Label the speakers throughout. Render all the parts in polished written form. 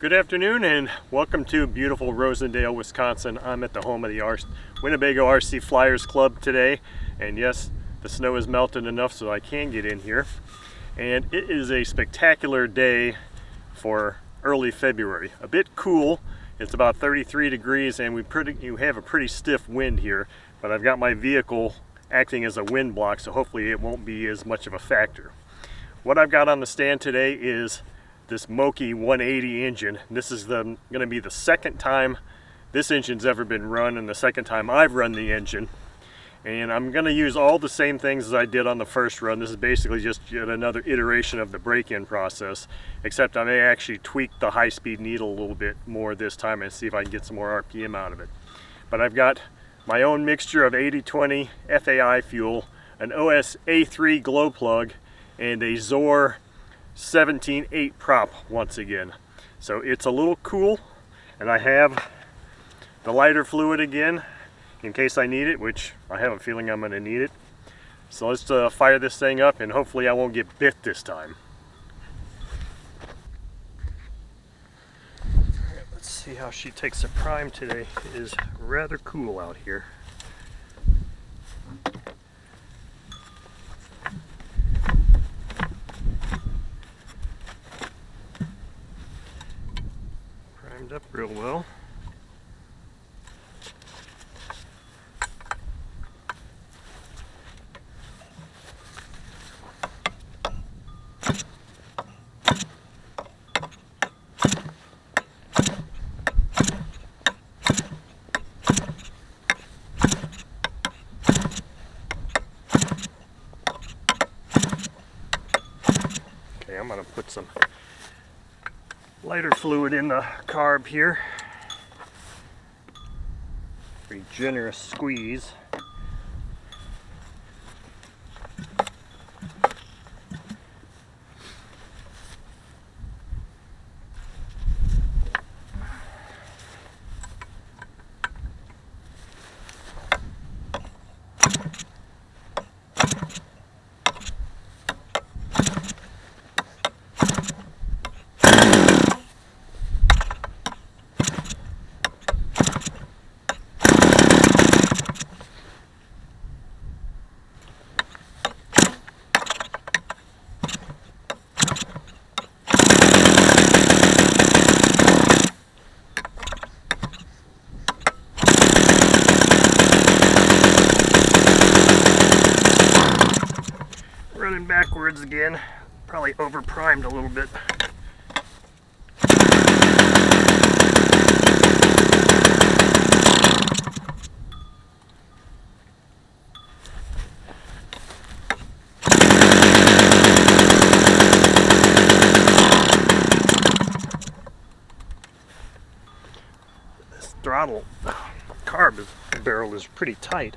Speaker 1: Good afternoon and welcome to beautiful Rosendale, Wisconsin. I'm at the home of the Winnebago RC Flyers Club today, and yes, the snow has melted enough so I can get in here. And it is a spectacular day for early February. A bit cool. It's about 33 degrees and you have a pretty stiff wind here, but I've got my vehicle acting as a wind block, so hopefully it won't be as much of a factor. What I've got on the stand today is this Moki 180 engine. This is going to be the second time this engine's ever been run and the second time I've run the engine. And I'm going to use all the same things as I did on the first run. This is basically just yet another iteration of the break-in process, except I may actually tweak the high-speed needle a little bit more this time and see if I can get some more RPM out of it. But I've got my own mixture of 80/20 FAI fuel, an OS A3 glow plug, and a Xoar 17.8 prop once again. So it's a little cool, and I have the lighter fluid again in case I need it, which I have a feeling I'm going to need it. So let's fire this thing up and hopefully I won't get bit this time. Alright, let's see how she takes a prime today. It is rather cool out here. Up real well. Okay, I'm going to put some lighter fluid in the carb here. Pretty generous squeeze. Running backwards again, probably over primed a little bit. This throttle carb barrel is pretty tight.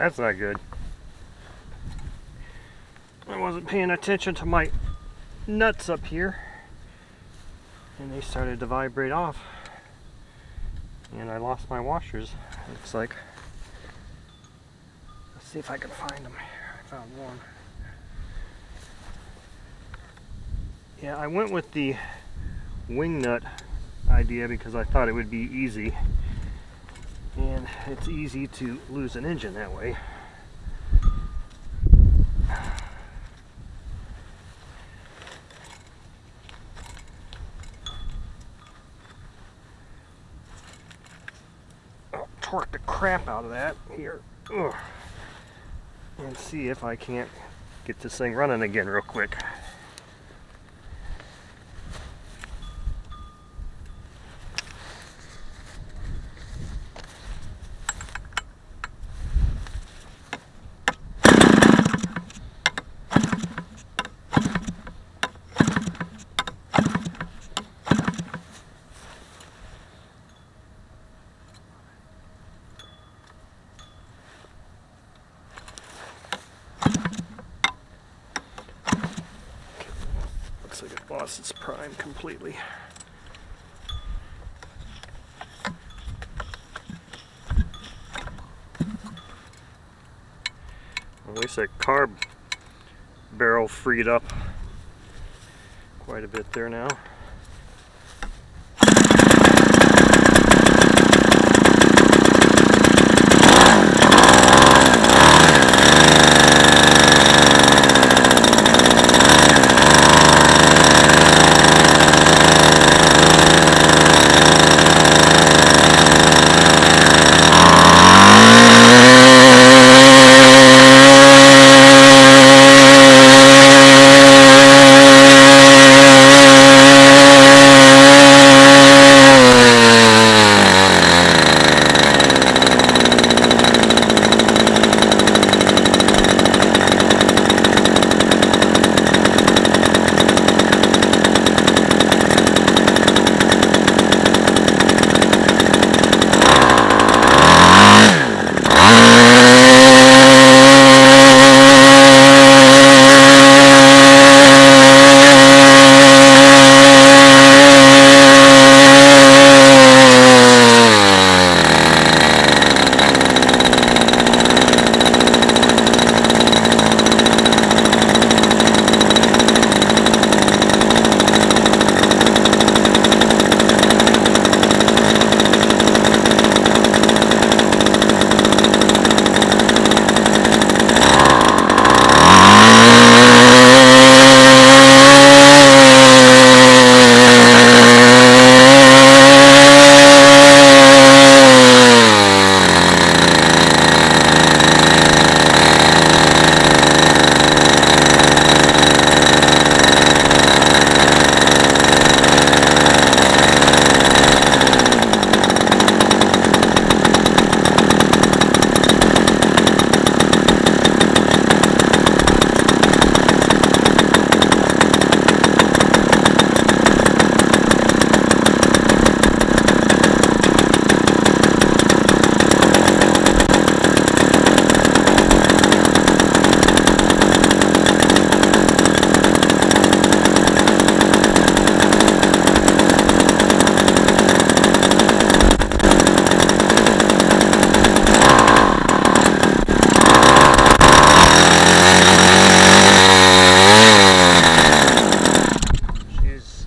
Speaker 1: That's not good. I wasn't paying attention to my nuts up here, and they started to vibrate off, and I lost my washers. Looks like. Let's see if I can find them. I found one. Yeah, I went with the wing nut idea because I thought it would be easy, and it's easy to lose an engine that way. I'll torque the crap out of that here. Ugh. And see if I can't get this thing running again real quick. Looks like it lost its prime completely. At least that carb barrel freed up quite a bit there now.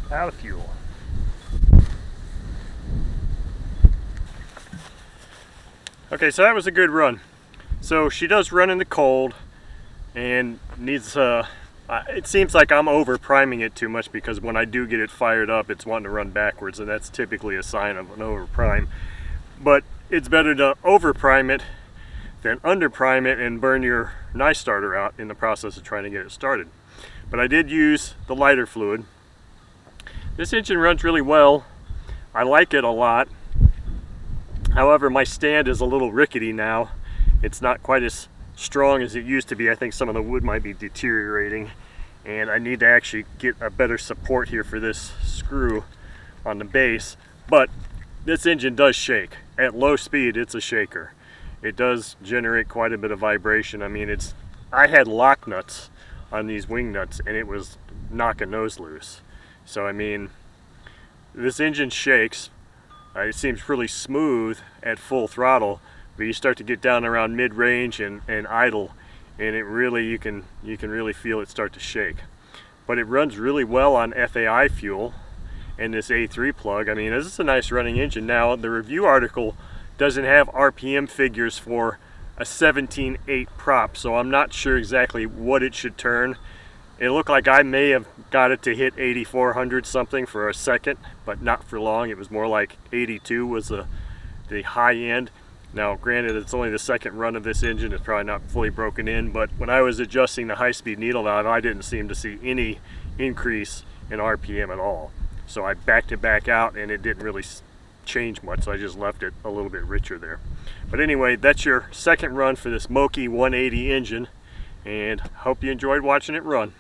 Speaker 1: Out of fuel. Okay, so that was a good run. So she does run in the cold and needs it seems like I'm over priming it too much, because when I do get it fired up it's wanting to run backwards, and that's typically a sign of an over prime. But it's better to over prime it than under prime it and burn your knife starter out in the process of trying to get it started. But I did use the lighter fluid. This engine runs really well. I like it a lot. However, my stand is a little rickety now. It's not quite as strong as it used to be. I think some of the wood might be deteriorating, and I need to actually get a better support here for this screw on the base. But this engine does shake. At low speed, it's a shaker. it does generate quite a bit of vibration. I mean, I had lock nuts on these wing nuts and it was knocking those loose. So I mean, this engine shakes. It seems really smooth at full throttle, but you start to get down around mid-range and idle, and it really, you can really feel it start to shake. But it runs really well on FAI fuel and this A3 plug. I mean, this is a nice running engine. Now, the review article doesn't have RPM figures for a 17.8 prop, so I'm not sure exactly what it should turn. It looked like I may have got it to hit 8,400 something for a second, but not for long. It was more like 82 was the high end. Now, granted, it's only the second run of this engine. It's probably not fully broken in, but when I was adjusting the high-speed needle valve, I didn't seem to see any increase in RPM at all. So I backed it back out, and it didn't really change much, so I just left it a little bit richer there. But anyway, that's your second run for this Moki 180 engine, and hope you enjoyed watching it run.